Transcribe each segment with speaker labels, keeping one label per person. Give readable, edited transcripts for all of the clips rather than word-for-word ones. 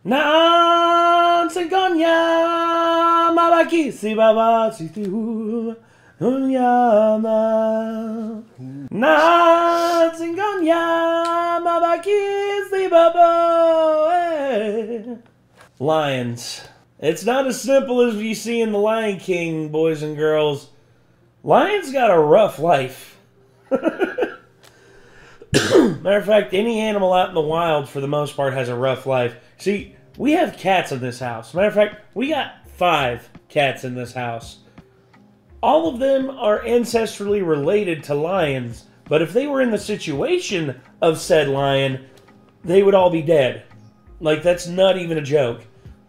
Speaker 1: Nansingonya mabaki si baba si tiu unyama. Nansingonya mabaki si baba. Lions. It's not as simple as you see in The Lion King, boys and girls. Lions got a rough life. Matter of fact, any animal out in the wild, for the most part, has a rough life. See, we have cats in this house. Matter of fact, we got 5 cats in this house. All of them are ancestrally related to lions, but if they were in the situation of said lion, they would all be dead. Like, that's not even a joke.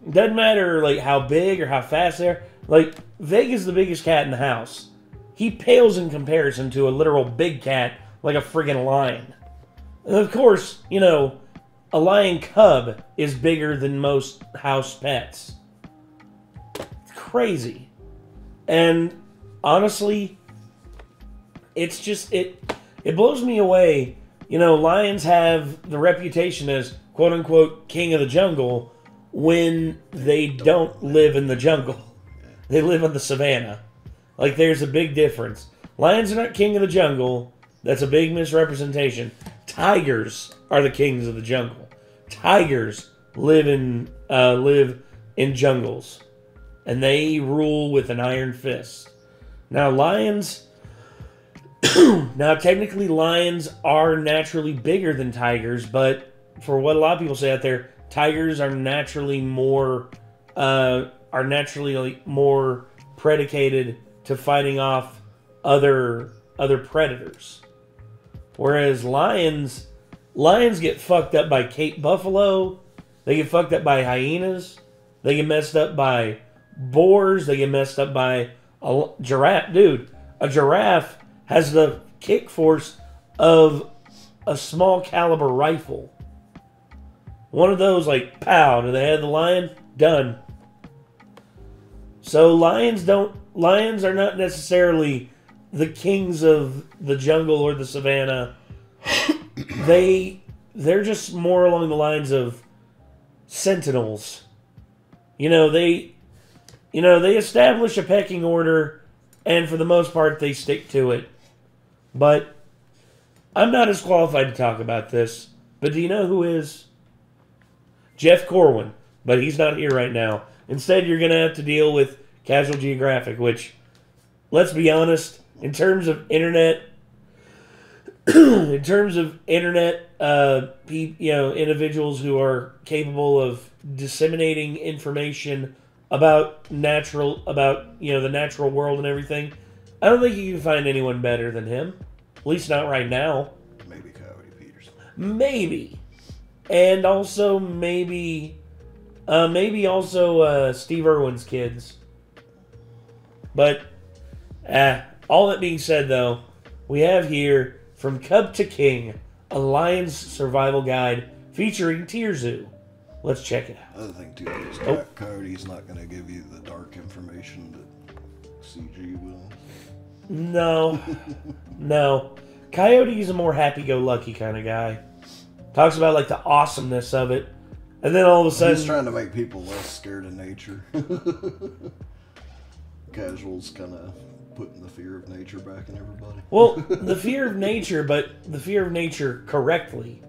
Speaker 1: Doesn't matter, like, how big or how fast they are. Like, Vega's the biggest cat in the house. He pales in comparison to a literal big cat, like a friggin' lion. And of course, you know, a lion cub is bigger than most house pets. It's crazy. And honestly, it's just, it blows me away. You know, lions have the reputation as, quote-unquote, king of the jungle, when they don't live in the jungle. They live on the savannah. Like, there's a big difference. Lions are not king of the jungle. That's a big misrepresentation. Tigers are the kings of the jungle. Tigers live in jungles. And they rule with an iron fist. Now, lions... now, technically, lions are naturally bigger than tigers, but for what a lot of people say out there, tigers are naturally more predicated to fighting off other predators. Whereas lions get fucked up by Cape buffalo, they get fucked up by hyenas, they get messed up by boars, they get messed up by a giraffe. Dude, a giraffe has the kick force of a small caliber rifle. One of those, like, pow, to the head of the lion, done. So lions are not necessarily the kings of the jungle or the savannah. They're just more along the lines of sentinels. They establish a pecking order, and for the most part, they stick to it. But I'm not as qualified to talk about this. But do you know who is? Jeff Corwin, but he's not here right now. Instead, you're going to have to deal with Casual Geographic, which, let's be honest, in terms of internet, individuals who are capable of disseminating information about the natural world and everything, I don't think you can find anyone better than him. At least not right now.
Speaker 2: Maybe Coyote Peterson.
Speaker 1: Maybe. And also, maybe Steve Irwin's kids. But, all that being said, though, we have here, From Cub to King, a lion's survival guide featuring Tierzoo. Let's check it out.
Speaker 2: Other thing, too, is Coyote's not going to give you the dark information that CG will.
Speaker 1: No. No. Coyote's a more happy-go-lucky kind of guy. Talks about, like, the awesomeness of it. And then all of a sudden...
Speaker 2: He's trying to make people less scared of nature. Casual's kind of putting the fear of nature back in everybody.
Speaker 1: Well, the fear of nature, but the fear of nature correctly.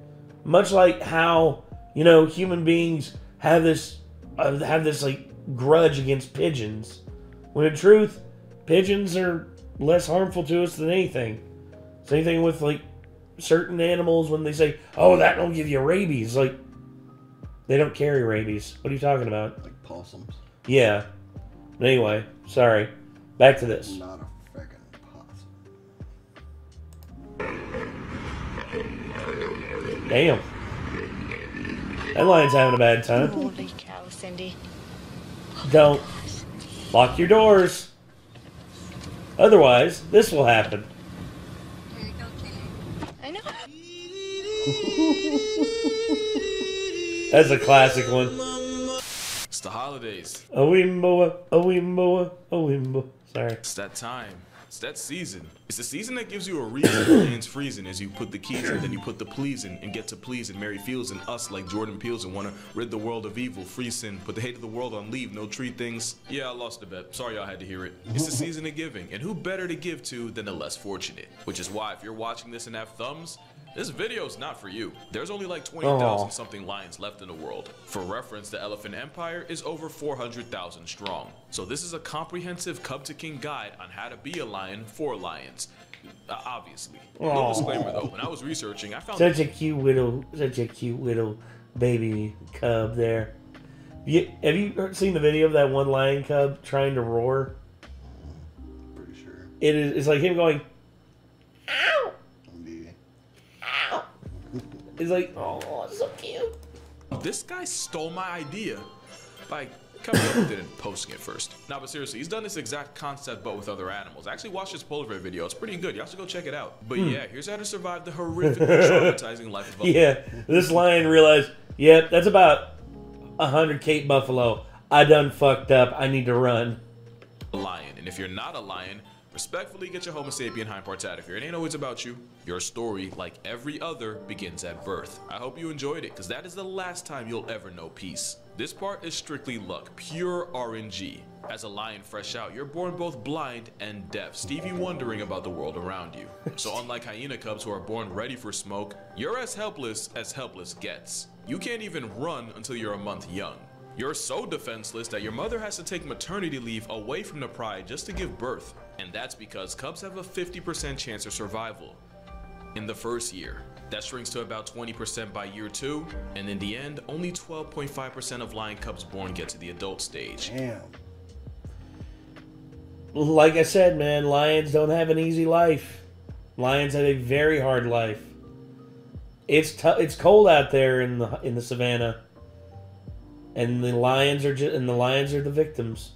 Speaker 1: Much like how, human beings have this like, grudge against pigeons. When in truth, pigeons are less harmful to us than anything. Same thing with, like, certain animals when they say, oh, that don't give you rabies. Like, they don't carry rabies. What are you talking about?
Speaker 2: Like possums.
Speaker 1: Yeah. Anyway, sorry. Back to this.
Speaker 2: Not a frickin' possum.
Speaker 1: Damn. That lion's having a bad time.
Speaker 3: Holy cow, Cindy.
Speaker 1: Don't. Lock your doors. Otherwise, this will happen.
Speaker 3: I know.
Speaker 1: That's a classic one.
Speaker 4: It's the holidays.
Speaker 1: A wimbo, a wimbo, a wimbo. Sorry.
Speaker 4: It's that time.
Speaker 3: It's that season. It's the season that gives you a reason for hands freezing as you put the keys in, then you put the please in, and get to please and Mary Fields and us like Jordan Peele's and want to rid the world of evil, free sin, put the hate of the world on leave, no treat things. Yeah, I lost a bet. Sorry y'all had to hear it. It's the season of giving, and who better to give to than the less fortunate? Which is why if you're watching this and have thumbs, this video's not for you. There's only like 20,000 something lions left in the world. For reference, the Elephant Empire is over 400,000 strong. So this is a comprehensive Cub to King guide on how to be a lion for lions. Obviously. No disclaimer though, when I was researching, I found
Speaker 1: such a cute little baby cub there. Have you seen the video of that one lion cub trying to roar?
Speaker 2: Pretty sure.
Speaker 1: It's like him going, ow!
Speaker 2: Yeah.
Speaker 1: It's like, oh, it's so cute.
Speaker 3: this guy stole my idea by coming up with it and posting it first. Nah, but seriously, he's done this exact concept but with other animals. I actually watched his polar bear video. It's pretty good. Y'all should go check it out. But yeah, here's how to survive the horrifically traumatizing life of a
Speaker 1: Yeah, this lion realized, yep, that's about 100 Cape Buffalo. I done fucked up. I need to run.
Speaker 3: lion. And if you're not a lion, respectfully get your Homo sapien hind parts out of here. It ain't always about you. Your story, like every other, begins at birth. I hope you enjoyed it, because that is the last time you'll ever know peace. This part is strictly luck, pure RNG. As a lion fresh out, you're born both blind and deaf, Stevie wondering about the world around you. So unlike hyena cubs who are born ready for smoke, you're as helpless gets. You can't even run until you're a month young. You're so defenseless that your mother has to take maternity leave away from the pride just to give birth. And that's because cubs have a 50% chance of survival in the first year. That shrinks to about 20% by year 2, and in the end, only 12.5% of lion cubs born get to the adult stage.
Speaker 2: Damn.
Speaker 1: Like I said, man, lions don't have an easy life. Lions have a very hard life. It's cold out there in the savannah, and the lions are the victims.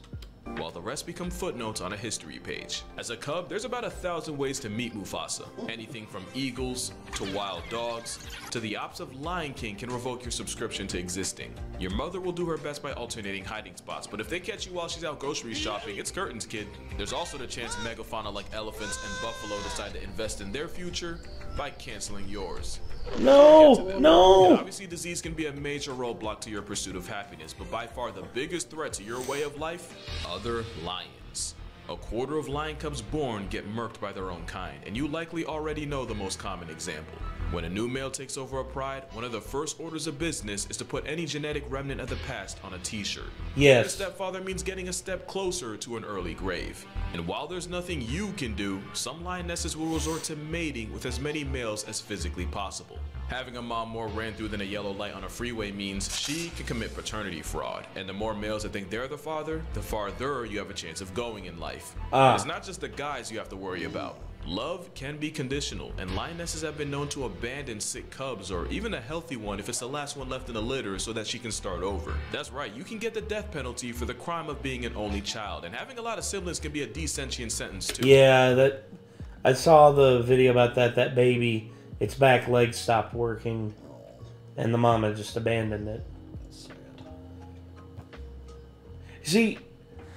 Speaker 3: While the rest become footnotes on a history page. As a cub, there's about 1,000 ways to meet Mufasa. Anything from eagles to wild dogs to the ops of Lion King can revoke your subscription to existing. Your mother will do her best by alternating hiding spots, but if they catch you while she's out grocery shopping, it's curtains, kid. There's also the chance megafauna like elephants and buffalo decide to invest in their future by canceling yours.
Speaker 1: No.
Speaker 3: Obviously, disease can be a major roadblock to your pursuit of happiness, but by far the biggest threat to your way of life, other lions. A quarter of lion cubs born get murked by their own kind, and you likely already know the most common example. When a new male takes over a pride, one of the first orders of business is to put any genetic remnant of the past on a t-shirt.
Speaker 1: Yes.
Speaker 3: A stepfather means getting a step closer to an early grave. And while there's nothing you can do, some lionesses will resort to mating with as many males as physically possible. Having a mom more ran through than a yellow light on a freeway means she can commit paternity fraud. And the more males that think they're the father, the farther you have a chance of going in life. It's not just the guys you have to worry about. Love can be conditional, and lionesses have been known to abandon sick cubs or even a healthy one if it's the last one left in the litter so that she can start over. That's right, you can get the death penalty for the crime of being an only child, and having a lot of siblings can be a desentient sentence too.
Speaker 1: Yeah, I saw the video about that baby, its back legs stopped working, and the mama just abandoned it.
Speaker 2: That's sad.
Speaker 1: See,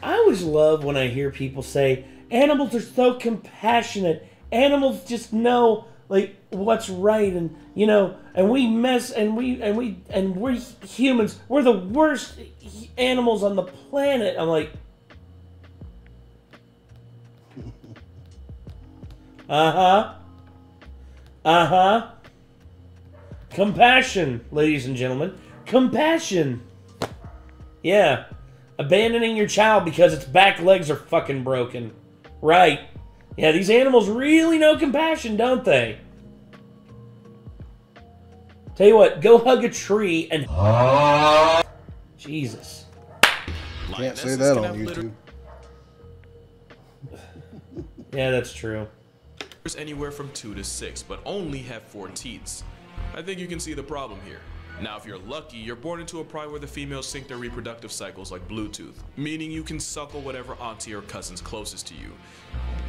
Speaker 1: I always love when I hear people say, animals are so compassionate. Animals just know like what's right, and you know, and we're humans. We're the worst animals on the planet. I'm like, compassion, ladies and gentlemen, compassion. Yeah, abandoning your child because its back legs are fucking broken. Right. Yeah, these animals really know compassion, don't they? Tell you what, go hug a tree and... Jesus.
Speaker 2: Can't say that on YouTube.
Speaker 1: Yeah, that's true.
Speaker 3: There's anywhere from 2 to 6, but only have 4 teats. I think you can see the problem here. Now, if you're lucky, you're born into a pride where the females sync their reproductive cycles like Bluetooth, meaning you can suckle whatever auntie or cousin's closest to you.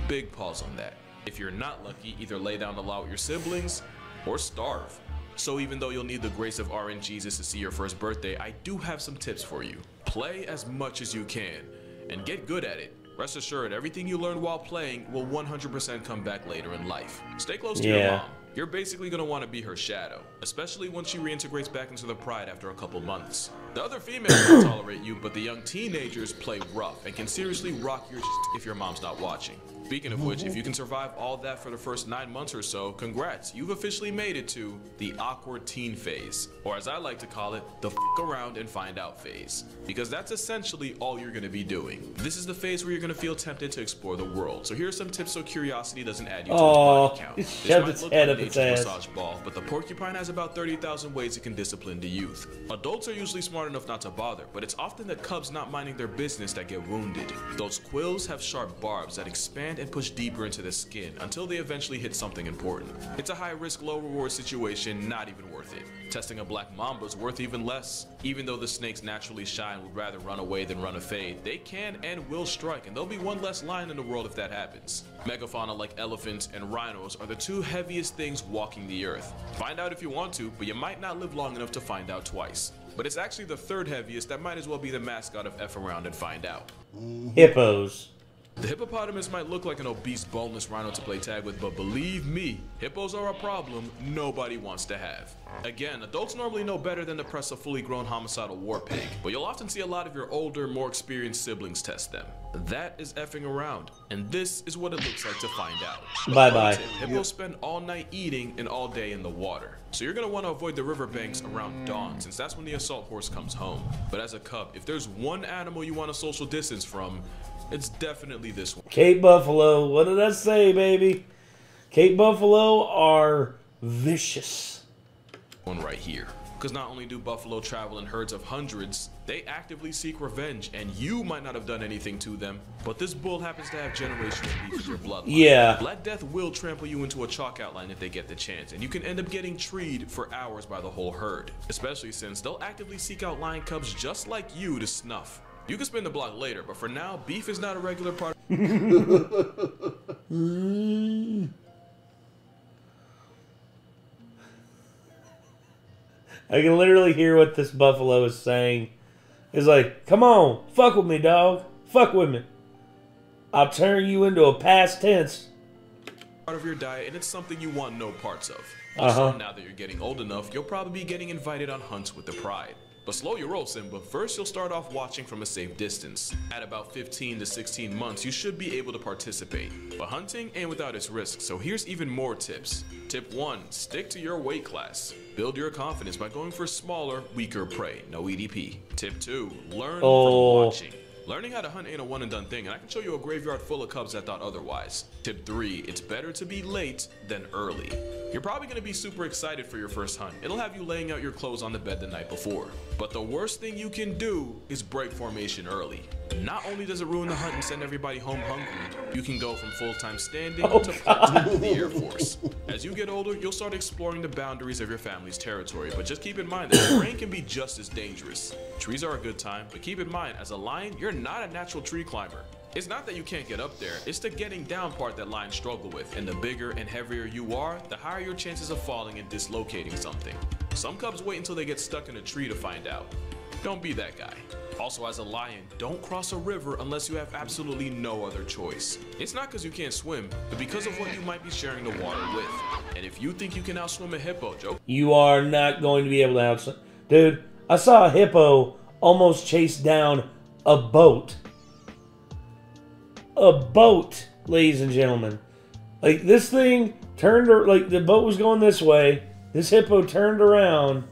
Speaker 3: Big pause on that. If you're not lucky, either lay down the law with your siblings or starve. So even though you'll need the grace of RNGesus to see your first birthday, I do have some tips for you. Play as much as you can and get good at it. Rest assured, everything you learned while playing will 100% come back later in life. Stay close to
Speaker 1: Yeah.
Speaker 3: your mom. You're basically going to want to be her shadow, especially once she reintegrates back into the pride after a couple months. The other females might tolerate you, but the young teenagers play rough and can seriously rock your if your mom's not watching. Speaking of which, if you can survive all that for the first 9 months or so, congrats, you've officially made it to the awkward teen phase, or as I like to call it, the f around and find out phase, because that's essentially all you're going to be doing. This is the phase where you're going to feel tempted to explore the world, so here are some tips so curiosity doesn't add you to its body count. This
Speaker 1: shoved
Speaker 3: might
Speaker 1: its
Speaker 3: look
Speaker 1: head
Speaker 3: like
Speaker 1: up its
Speaker 3: nature's
Speaker 1: ass.
Speaker 3: massage ball, but the porcupine has about 30,000 ways it can discipline the youth. Adults are usually smart enough not to bother, but it's often the cubs not minding their business that get wounded. Those quills have sharp barbs that expand and push deeper into the skin until they eventually hit something important. It's a high-risk, low-reward situation, not even worth it. Testing a black mamba's worth even less. Even though the snakes naturally shy and would rather run away than run a fade, they can and will strike, and there'll be one less lion in the world if that happens. Megafauna like elephants and rhinos are the two heaviest things walking the earth. Find out if you want to, but you might not live long enough to find out twice. But it's actually the third heaviest that might as well be the mascot of F Around and Find Out.
Speaker 1: Hippos.
Speaker 3: The hippopotamus might look like an obese, boneless rhino to play tag with, but believe me, hippos are a problem nobody wants to have. Again, adults normally know better than to press a fully grown homicidal war pig, but you'll often see a lot of your older, more experienced siblings test them. That is effing around, and this is what it looks like to find out.
Speaker 1: Bye-bye.
Speaker 3: Hippos spend all night eating and all day in the water, so you're going to want to avoid the riverbanks around dawn, since that's when the assault horse comes home. But as a cub, if there's one animal you want to social distance from, it's definitely this one.
Speaker 1: Cape Buffalo. What did I say, baby? Cape Buffalo are vicious.
Speaker 3: One right here. Because not only do buffalo travel in herds of hundreds, they actively seek revenge, and you might not have done anything to them, but this bull happens to have generational beef in your bloodline.
Speaker 1: Yeah.
Speaker 3: Black Death will trample you into a chalk outline if they get the chance, and you can end up getting treed for hours by the whole herd, especially since they'll actively seek out lion cubs just like you to snuff. You can spin the block later, but for now, beef is not a regular part.
Speaker 1: I can literally hear what this buffalo is saying. It's like, come on, fuck with me, dog. Fuck with me. I'll turn you into a past tense.
Speaker 3: Part of your diet, and it's something you want no parts of. Also, now that you're getting old enough, you'll probably be getting invited on hunts with the pride. But slow your roll, Simba. First, you'll start off watching from a safe distance. At about 15 to 16 months, you should be able to participate. But hunting ain't without its risks, so here's even more tips. Tip 1. Stick to your weight class. Build your confidence by going for smaller, weaker prey. No EDP. Tip 2. Learn from watching. Learning how to hunt ain't a one-and-done thing, and I can show you a graveyard full of cubs that thought otherwise. Tip 3. It's better to be late than early. You're probably going to be super excited for your first hunt. It'll have you laying out your clothes on the bed the night before. But the worst thing you can do is break formation early. Not only does it ruin the hunt and send everybody home hungry, you can go from full-time standing to part-time in the Air Force. As you get older, you'll start exploring the boundaries of your family's territory, but just keep in mind that terrain can be just as dangerous. Trees are a good time, but keep in mind, as a lion, you're not a natural tree climber. It's not that you can't get up there, it's the getting down part that lions struggle with, and the bigger and heavier you are, the higher your chances of falling and dislocating something. Some cubs wait until they get stuck in a tree to find out. Don't be that guy. Also, as a lion, don't cross a river unless you have absolutely no other choice. It's not because you can't swim, but because of what you might be sharing the water with. And if you think you can outswim a hippo, joke.
Speaker 1: You are not going to be able to outswim. Dude, I saw a hippo almost chase down a boat. A boat, ladies and gentlemen. Like, this thing turned, like, the boat was going this way. This hippo turned around,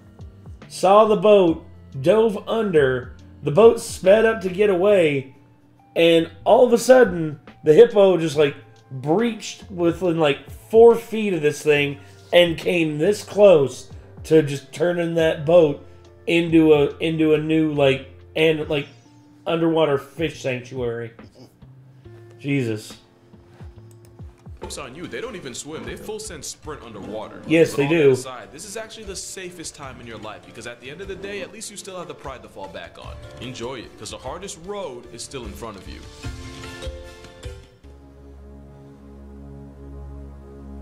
Speaker 1: saw the boat, dove under. The boat sped up to get away, and all of a sudden, the hippo just, like, breached within, like, 4 feet of this thing and came this close to just turning that boat into a new, like, underwater fish sanctuary. Jesus.
Speaker 3: Joke's on you, they don't even swim, they full send sprint underwater.
Speaker 1: Yes,
Speaker 3: But
Speaker 1: they
Speaker 3: all
Speaker 1: do.
Speaker 3: that aside, this is actually the safest time in your life because at the end of the day, at least you still have the pride to fall back on. Enjoy it, because the hardest road is still in front of you.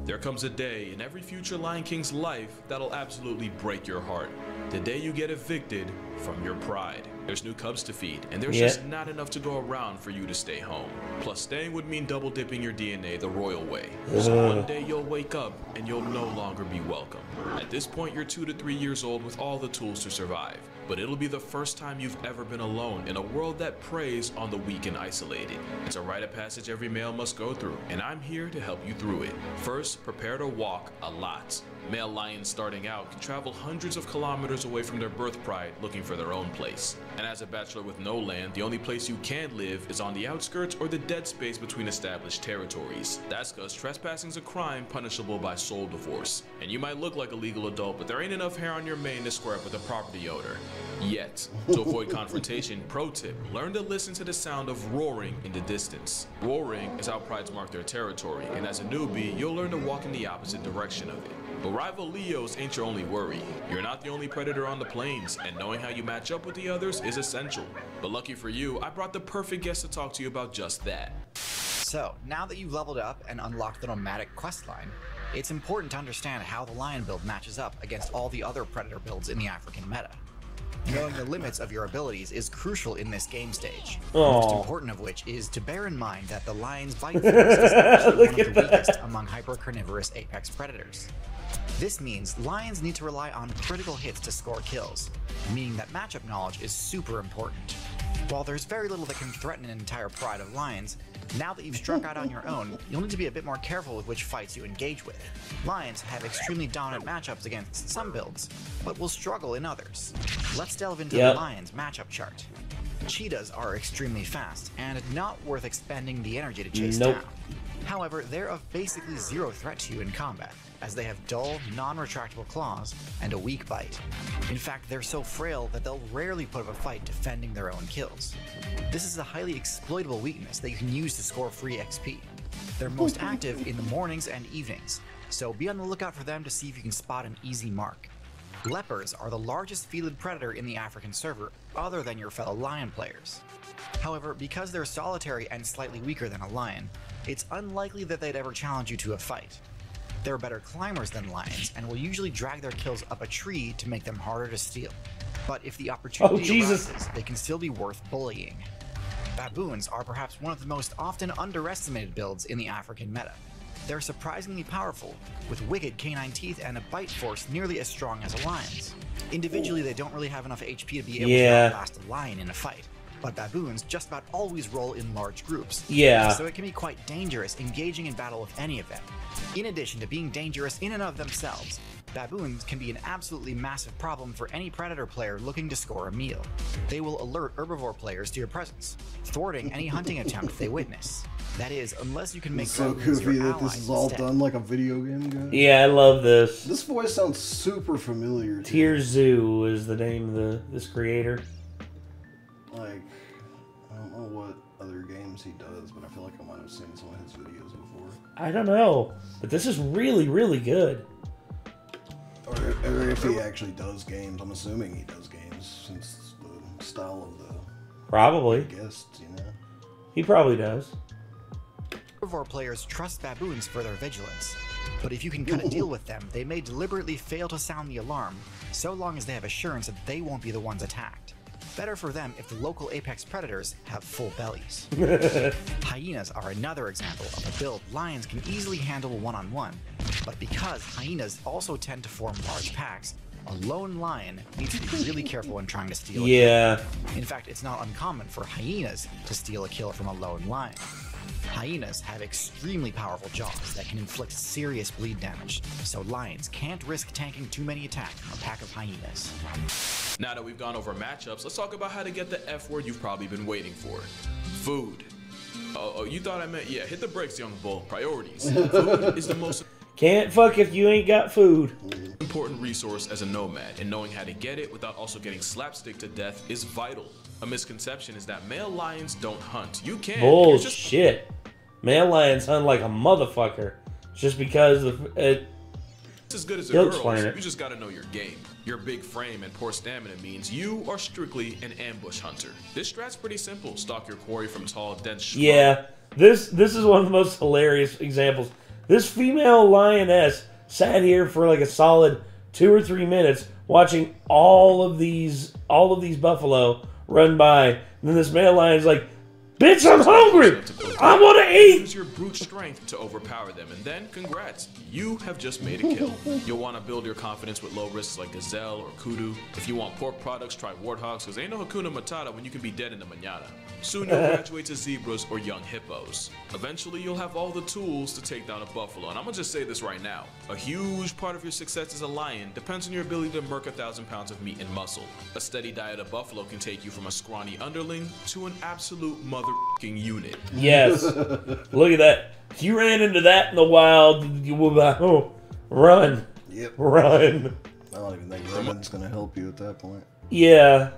Speaker 3: There comes a day in every future Lion King's life that'll absolutely break your heart. The day you get evicted from your pride. There's new cubs to feed, and there's
Speaker 1: Yeah.
Speaker 3: just not enough to go around for you to stay home. Plus, staying would mean double dipping your DNA the royal way. So one day you'll wake up and you'll no longer be welcome. At this point, you're 2 to 3 years old with all the tools to survive. But it'll be the first time you've ever been alone in a world that preys on the weak and isolated. It's a rite of passage every male must go through, and I'm here to help you through it. First, prepare to walk a lot. Male lions starting out can travel hundreds of kilometers away from their birth pride looking for their own place. And as a bachelor with no land, the only place you can live is on the outskirts or the dead space between established territories. That's because trespassing is a crime punishable by soul divorce. And you might look like a legal adult, but there ain't enough hair on your mane to square up with a property owner. Yet. To avoid confrontation, pro tip, learn to listen to the sound of roaring in the distance. Roaring is how prides mark their territory, and as a newbie, you'll learn to walk in the opposite direction of it. But rival Leos ain't your only worry. You're not the only predator on the plains, and knowing how you match up with the others is essential. But lucky for you, I brought the perfect guest to talk to you about just that.
Speaker 4: So, now that you've leveled up and unlocked the nomadic questline, it's important to understand how the lion build matches up against all the other predator builds in the African meta. Knowing the limits of your abilities is crucial in this game stage. Most important of which is to bear in mind that the lion's bite force is actually one of the weakest among hypercarnivorous apex predators. This means lions need to rely on critical hits to score kills, meaning that matchup knowledge is super important. While there's very little that can threaten an entire pride of lions, now that you've struck out on your own, you'll need to be a bit more careful with which fights you engage with. Lions have extremely dominant matchups against some builds, but will struggle in others. Let's delve into the lion's matchup chart. Cheetahs are extremely fast, and not worth expending the energy to chase down. However, they're of basically zero threat to you in combat, as they have dull, non-retractable claws and a weak bite. In fact, they're so frail that they'll rarely put up a fight defending their own kills. This is a highly exploitable weakness that you can use to score free XP. They're most active in the mornings and evenings, so be on the lookout for them to see if you can spot an easy mark. Leopards are the largest fielded predator in the African server, other than your fellow lion players. However, because they're solitary and slightly weaker than a lion, it's unlikely that they'd ever challenge you to a fight. They're better climbers than lions and will usually drag their kills up a tree to make them harder to steal. But if the opportunity arises, they can still be worth bullying. Baboons are perhaps one of the most often underestimated builds in the African meta. They're surprisingly powerful, with wicked canine teeth and a bite force nearly as strong as a lion's. Individually, they don't really have enough HP to be able to outlast a lion in a fight, but baboons just about always roll in large groups. So it can be quite dangerous engaging in battle with any of them. In addition to being dangerous in and of themselves, baboons can be an absolutely massive problem for any predator player looking to score a meal. They will alert herbivore players to your presence, thwarting any hunting attempt they witness. That is, unless you can make
Speaker 2: so goofy that this is all done like a video game, guys.
Speaker 1: Yeah, I love this.
Speaker 2: This voice sounds super familiar.
Speaker 1: Tier Zoo is the name of this creator.
Speaker 2: Like, I don't know what other games he does, but I feel like I might have seen some of his videos before.
Speaker 1: I don't know, but this is really, really good.
Speaker 2: Or if he actually does games. I'm assuming he does games, since the style of the
Speaker 1: Probably.
Speaker 2: guests, you know?
Speaker 1: He probably does.
Speaker 4: Herbivore players trust baboons for their vigilance, but if you can cut a deal with them, they may deliberately fail to sound the alarm, so long as they have assurance that they won't be the ones attacked. Better for them if the local apex predators have full bellies. Hyenas are another example of a build lions can easily handle one-on-one, but because hyenas also tend to form large packs, a lone lion needs to be really careful when trying to steal a kill. In fact, it's not uncommon for hyenas to steal a kill from a lone lion. Hyenas have extremely powerful jaws that can inflict serious bleed damage, so lions can't risk tanking too many attacks from a pack of hyenas.
Speaker 3: Now that we've gone over matchups, let's talk about how to get the F word you've probably been waiting for. Food. Oh, you thought I meant, yeah, hit the brakes, young bull. Priorities. Food is the most
Speaker 1: Can't fuck if you ain't got food.
Speaker 3: important resource as a nomad, and knowing how to get it without also getting slapstick to death is vital. A misconception is that male lions don't hunt. You can.
Speaker 1: Bullshit. Male lions hunt like a motherfucker. Just because
Speaker 3: it's as good as a girl's.
Speaker 1: Planet.
Speaker 3: You just gotta know your game. Your big frame and poor stamina means you are strictly an ambush hunter. This strat's pretty simple. Stalk your quarry from tall, dense shrub.
Speaker 1: Yeah, this is one of the most hilarious examples. This female lioness sat here for like a solid 2 or 3 minutes watching all of these buffalo run by. And then this male lion's like, bitch, I'm hungry! I want to eat!
Speaker 3: Use your brute strength to overpower them, and then, congrats, you have just made a kill. You'll want to build your confidence with low risks like gazelle or kudu. If you want pork products, try warthogs, because ain't no Hakuna Matata when you can be dead in the manana. Soon you'll graduate to zebras or young hippos. Eventually, you'll have all the tools to take down a buffalo, and I'm gonna just say this right now. A huge part of your success as a lion depends on your ability to murk 1,000 pounds of meat and muscle. A steady diet of buffalo can take you from a scrawny underling to an absolute motherfucking unit.
Speaker 1: Yes. Look at that. If you ran into that in the wild, you would be like, oh, run.
Speaker 2: Yep.
Speaker 1: Run.
Speaker 2: I don't even think running's gonna help you at that point.
Speaker 1: Yeah.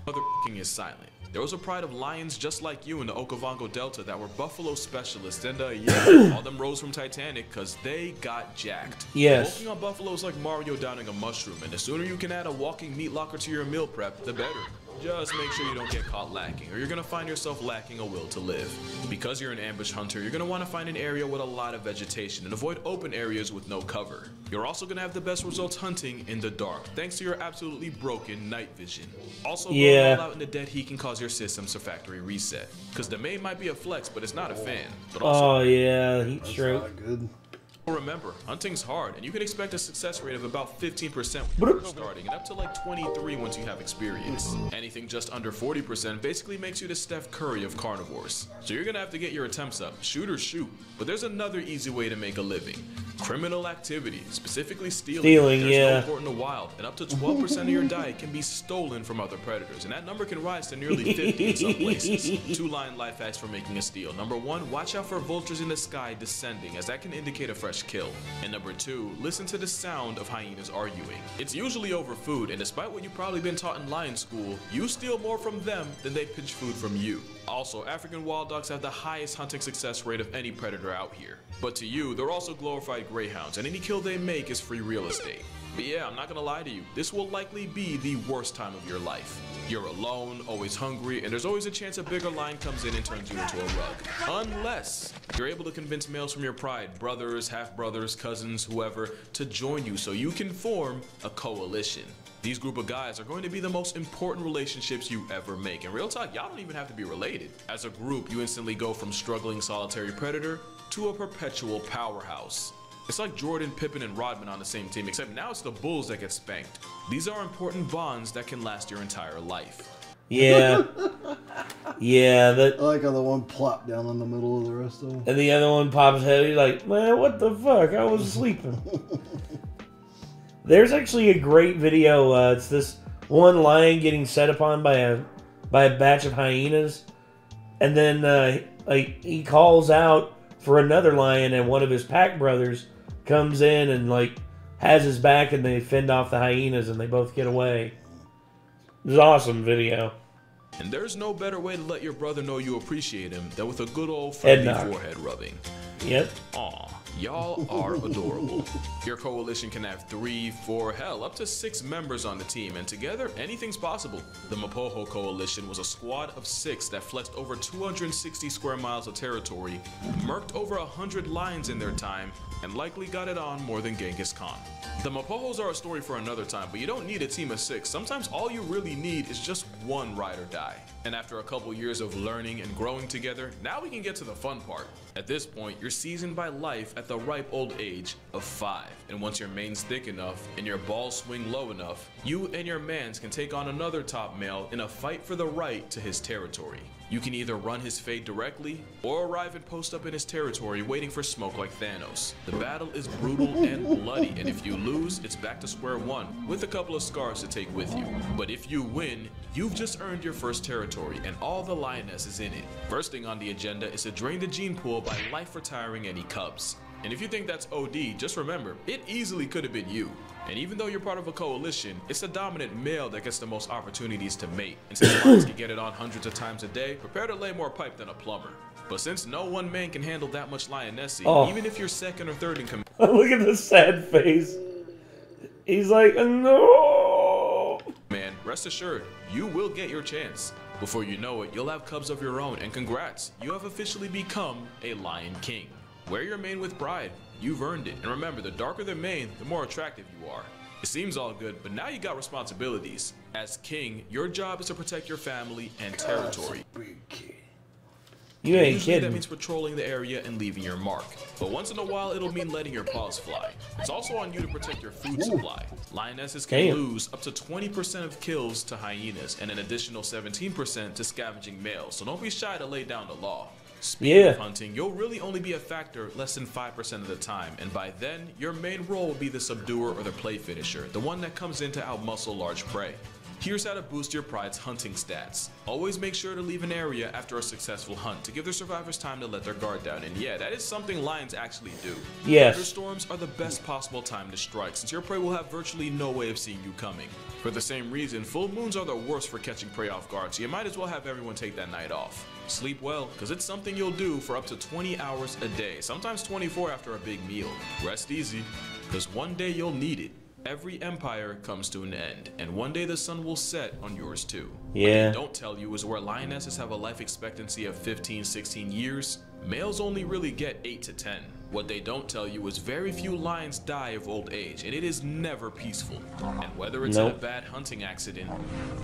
Speaker 3: Motherfucking is silent. There was a pride of lions just like you in the Okavango Delta that were buffalo specialists, and yeah, all them rose from Titanic because they got jacked.
Speaker 1: Yes.
Speaker 3: Walking on buffalo is like Mario downing a mushroom, and the sooner you can add a walking meat locker to your meal prep, the better. Just make sure you don't get caught lacking, or you're gonna find yourself lacking a will to live. Because you're an ambush hunter, you're gonna want to find an area with a lot of vegetation and avoid open areas with no cover. You're also gonna have the best results hunting in the dark, thanks to your absolutely broken night vision. Also, going all out in the dead heat can cause your systems to factory reset. Because the main might be a flex, but it's not a fan. But also,
Speaker 1: Oh, yeah. Heat
Speaker 2: That's
Speaker 1: stroke.
Speaker 2: not good.
Speaker 3: remember, hunting's hard, and you can expect a success rate of about 15% when you're starting, and up to like 23 once you have experience. Anything just under 40% basically makes you the Steph Curry of carnivores. So you're gonna have to get your attempts up, shoot or shoot. But there's another easy way to make a living. Criminal activity, specifically stealing. There's
Speaker 1: yeah.
Speaker 3: no port in the wild, and up to 12% of your diet can be stolen from other predators, and that number can rise to nearly 50 in some places. 2 lion life hacks for making a steal. Number 1, watch out for vultures in the sky descending, as that can indicate a fresh kill. And number 2, listen to the sound of hyenas arguing. It's usually over food, and despite what you've probably been taught in lion school, you steal more from them than they pinch food from you. Also, African wild dogs have the highest hunting success rate of any predator out here. But to you, they're also glorified greyhounds, and any kill they make is free real estate. But yeah, I'm not gonna lie to you, this will likely be the worst time of your life. You're alone, always hungry, and there's always a chance a bigger lion comes in and turns you into a rug. Unless you're able to convince males from your pride, brothers, half-brothers, cousins, whoever, to join you so you can form a coalition. These group of guys are going to be the most important relationships you ever make. And real talk, y'all don't even have to be related. As a group, you instantly go from struggling solitary predator to a perpetual powerhouse. It's like Jordan, Pippen, and Rodman on the same team, except now it's the Bulls that get spanked. These are important bonds that can last your entire life.
Speaker 1: Yeah. Yeah, that.
Speaker 2: I like how the one plopped down in the middle of the rest of them.
Speaker 1: And the other one pops head. He's like, man, what the fuck? I was sleeping. There's actually a great video. It's this one lion getting set upon by a batch of hyenas, and then like he calls out for another lion, and one of his pack brothers comes in and like has his back, and they fend off the hyenas, and they both get away. It's an awesome video.
Speaker 3: And there's no better way to let your brother know you appreciate him than with a good old friendly forehead rubbing.
Speaker 1: Yep.
Speaker 3: Aw, y'all are adorable. Your coalition can have 3, 4, hell, up to 6 members on the team, and together, anything's possible. The Mapoho Coalition was a squad of 6 that flexed over 260 square miles of territory, murked over 100 lions in their time, and likely got it on more than Genghis Khan. The Mapohos are a story for another time, but you don't need a team of 6. Sometimes all you really need is just one ride or die. And after a couple years of learning and growing together, now we can get to the fun part. At this point, you're seasoned by life at the ripe old age of 5. And once your mane's thick enough and your balls swing low enough, you and your mans can take on another top male in a fight for the right to his territory. You can either run his fate directly or arrive and post up in his territory waiting for smoke like Thanos. The battle is brutal and bloody, and if you lose, it's back to square one with a couple of scars to take with you. But if you win, you've just earned your first territory and all the lionesses in it. First thing on the agenda is to drain the gene pool by life retiring any cubs. And if you think that's OD, just remember, it easily could have been you. And even though you're part of a coalition, it's the dominant male that gets the most opportunities to mate. And since lions can get it on hundreds of times a day, prepare to lay more pipe than a plumber. But since no one man can handle that much lionessy, even if you're second or third in command.
Speaker 1: Look at the sad face. He's like, no.
Speaker 3: Man, rest assured, you will get your chance. Before you know it, you'll have cubs of your own, and congrats, you have officially become a Lion King. Wear your mane with pride. You've earned it. And remember, the darker the mane, the more attractive you are. It seems all good, but now you got responsibilities. As king, your job is to protect your family and territory.
Speaker 1: You ain't
Speaker 3: Usually that
Speaker 1: kidding.
Speaker 3: means patrolling the area and leaving your mark. But once in a while, it'll mean letting your paws fly. It's also on you to protect your food supply. Lionesses can
Speaker 1: Damn.
Speaker 3: lose up to 20% of kills to hyenas and an additional 17% to scavenging males, so don't be shy to lay down the law. Speaking
Speaker 1: Yeah.
Speaker 3: of hunting, you'll really only be a factor less than 5% of the time, and by then, your main role will be the subduer or the play finisher, the one that comes in to outmuscle large prey. Here's how to boost your pride's hunting stats. Always make sure to leave an area after a successful hunt to give their survivors time to let their guard down, and yeah, that is something lions actually do.
Speaker 1: Yes.
Speaker 3: Thunderstorms are the best possible time to strike, since your prey will have virtually no way of seeing you coming. For the same reason, full moons are the worst for catching prey off guard, so you might as well have everyone take that night off. Sleep well, because it's something you'll do for up to 20 hours a day, sometimes 24 after a big meal. Rest easy, because one day you'll need it. Every empire comes to an end, and one day the sun will set on yours too.
Speaker 1: Yeah.
Speaker 3: What they don't tell you is where lionesses have a life expectancy of 15, 16 years, males only really get 8 to 10. What they don't tell you is very few lions die of old age, and it is never peaceful. And whether it's in a
Speaker 1: Nope.
Speaker 3: bad hunting accident,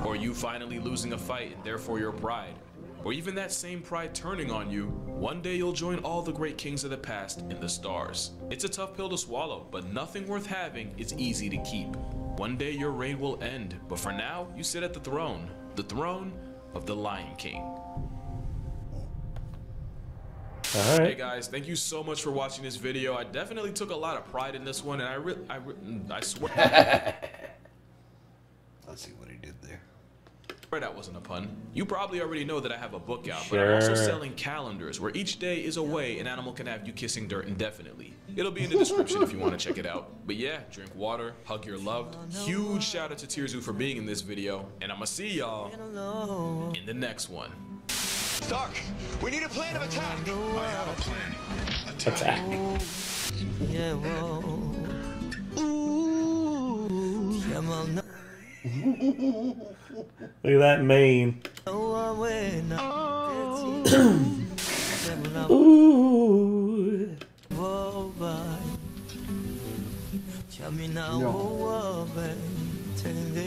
Speaker 3: or you finally losing a fight and therefore your pride, or even that same pride turning on you, one day you'll join all the great kings of the past in the stars. It's a tough pill to swallow, but nothing worth having is easy to keep. One day your reign will end, but for now, you sit at the throne of the Lion King.
Speaker 1: All
Speaker 3: Hey
Speaker 1: right.
Speaker 3: guys, thank you so much for watching this video. I definitely took a lot of pride in this one, and I swear
Speaker 2: Let's see what he did there.
Speaker 3: that wasn't a pun. You probably already know that I have a book out, but I'm also
Speaker 1: Sure.
Speaker 3: selling calendars where each day is a way an animal can have you kissing dirt indefinitely. It'll be in the description if you want to check it out. But yeah, drink water, hug your loved. Huge shout out to Tirzu for being in this video, and I'ma see y'all in the next one.
Speaker 5: Stark, we need a plan of attack. I have a plan.
Speaker 1: Attack.
Speaker 6: Yeah, whoa. Ooh, come on, no.
Speaker 1: Look at that mane. Ooh.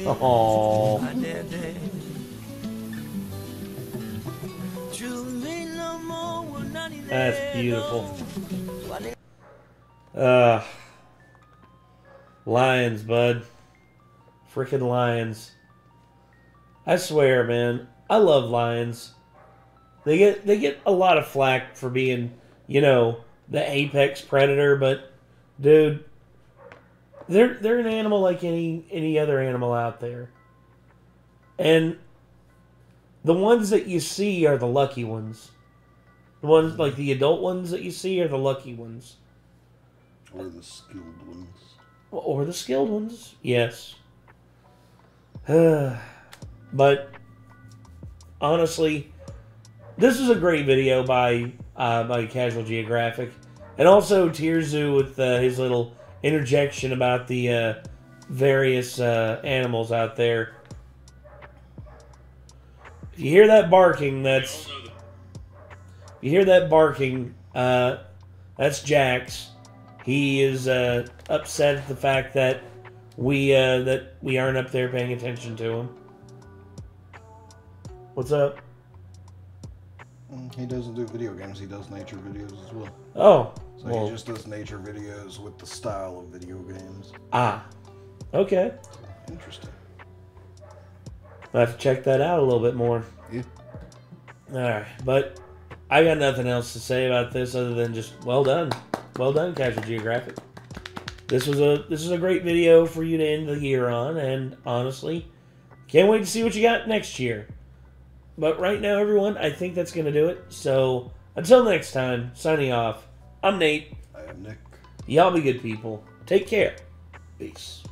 Speaker 1: Oh. That's beautiful. Lions, bud. Freaking lions. I swear, man. I love lions. They get a lot of flack for being, you know, the apex predator, but dude, they're an animal like any other animal out there. And the ones that you see are the lucky ones. The ones, like the adult ones that you see are the lucky ones.
Speaker 2: Or the skilled ones.
Speaker 1: Or the skilled ones, yes. But honestly, this is a great video by Casual Geographic, and also Tirzu with his little interjection about the various animals out there. If you hear that barking, that's Jax. He is upset at the fact that we aren't up there paying attention to him. What's up?
Speaker 2: He doesn't do video games, he does nature videos as well.
Speaker 1: Oh,
Speaker 2: So
Speaker 1: well,
Speaker 2: he just does nature videos with the style of video games.
Speaker 1: okay.
Speaker 2: Interesting.
Speaker 1: I'll have to check that out a little bit more.
Speaker 2: Yeah.
Speaker 1: Alright, but I got nothing else to say about this other than just well done. Well done, Casual Geographic. This is a great video for you to end the year on, and honestly, can't wait to see what you got next year. But right now, everyone, I think that's going to do it. So, until next time, signing off, I'm Nate.
Speaker 2: I am Nick.
Speaker 1: Y'all be good people. Take care. Peace.